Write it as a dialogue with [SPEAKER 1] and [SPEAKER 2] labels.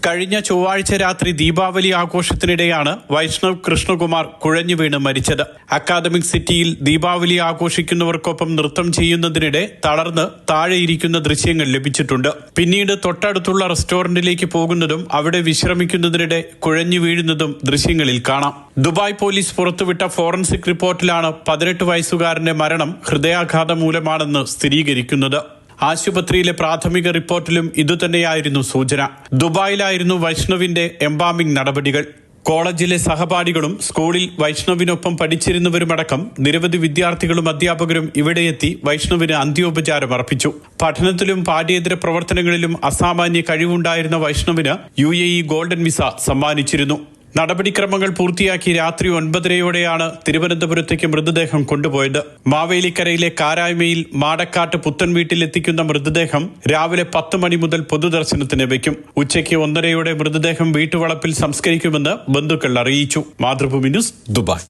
[SPEAKER 1] കഴിഞ്ഞ ചൊവ്വാഴ്ച രാത്രി ദീപാവലി ആഘോഷത്തിനിടെയാണ് വൈഷ്ണവ് കൃഷ്ണകുമാർ കുഴഞ്ഞു വീണ് മരിച്ചത്. അക്കാദമിക് സിറ്റിയിൽ ദീപാവലി ആഘോഷിക്കുന്നവർക്കൊപ്പം നൃത്തം ചെയ്യുന്നതിനിടെ തളർന്ന് താഴെയിരിക്കുന്ന ദൃശ്യങ്ങൾ ലഭിച്ചിട്ടുണ്ട്. പിന്നീട് തൊട്ടടുത്തുള്ള റെസ്റ്റോറന്റിലേക്ക് പോകുന്നതും അവിടെ വിശ്രമിക്കുന്നതിനിടെ കുഴഞ്ഞു വീഴുന്നതും ദൃശ്യങ്ങളിൽ കാണാം. ദുബായ് പോലീസ് പുറത്തുവിട്ട ഫോറൻസിക് റിപ്പോർട്ടിലാണ് 18 വയസ്സുകാരന്റെ മരണം ഹൃദയാഘാതം മൂലമാണെന്ന് സ്ഥിരീകരിക്കുന്നത്. ആശുപത്രിയിലെ പ്രാഥമിക റിപ്പോർട്ടിലും ഇതുതന്നെയായിരുന്നു സൂചന. ദുബായിലായിരുന്നു വൈഷ്ണവിന്റെ എംബാമിംഗ് നടപടികൾ. കോളേജിലെ സഹപാഠികളും സ്കൂളിൽ വൈഷ്ണവിനൊപ്പം പഠിച്ചിരുന്നവരുമടക്കം നിരവധി വിദ്യാർത്ഥികളും അധ്യാപകരും ഇവിടെയെത്തി വൈഷ്ണവിന് അന്ത്യോപചാരം അർപ്പിച്ചു. പഠനത്തിലും പാഠ്യേതര പ്രവർത്തനങ്ങളിലും അസാമാന്യ കഴിവുണ്ടായിരുന്ന വൈഷ്ണവിന് UAE ഗോൾഡൻ വിസ സമ്മാനിച്ചിരുന്നു. നടപടിക്രമങ്ങൾ പൂർത്തിയാക്കി രാത്രി 9:30 തിരുവനന്തപുരത്തേക്ക് മൃതദേഹം കൊണ്ടുപോയത്. മാവേലിക്കരയിലെ കാരായ്മയിൽ മാടക്കാട്ട് പുത്തൻ വീട്ടിലെത്തിക്കുന്ന മൃതദേഹം രാവിലെ 10 മണി മുതൽ പൊതുദർശനത്തിന് വയ്ക്കും. ഉച്ചയ്ക്ക് 1:30 മൃതദേഹം വീട്ടുവളപ്പിൽ സംസ്കരിക്കുമെന്ന് ബന്ധുക്കൾ അറിയിച്ചു. Mathrubhumi news, Dubai.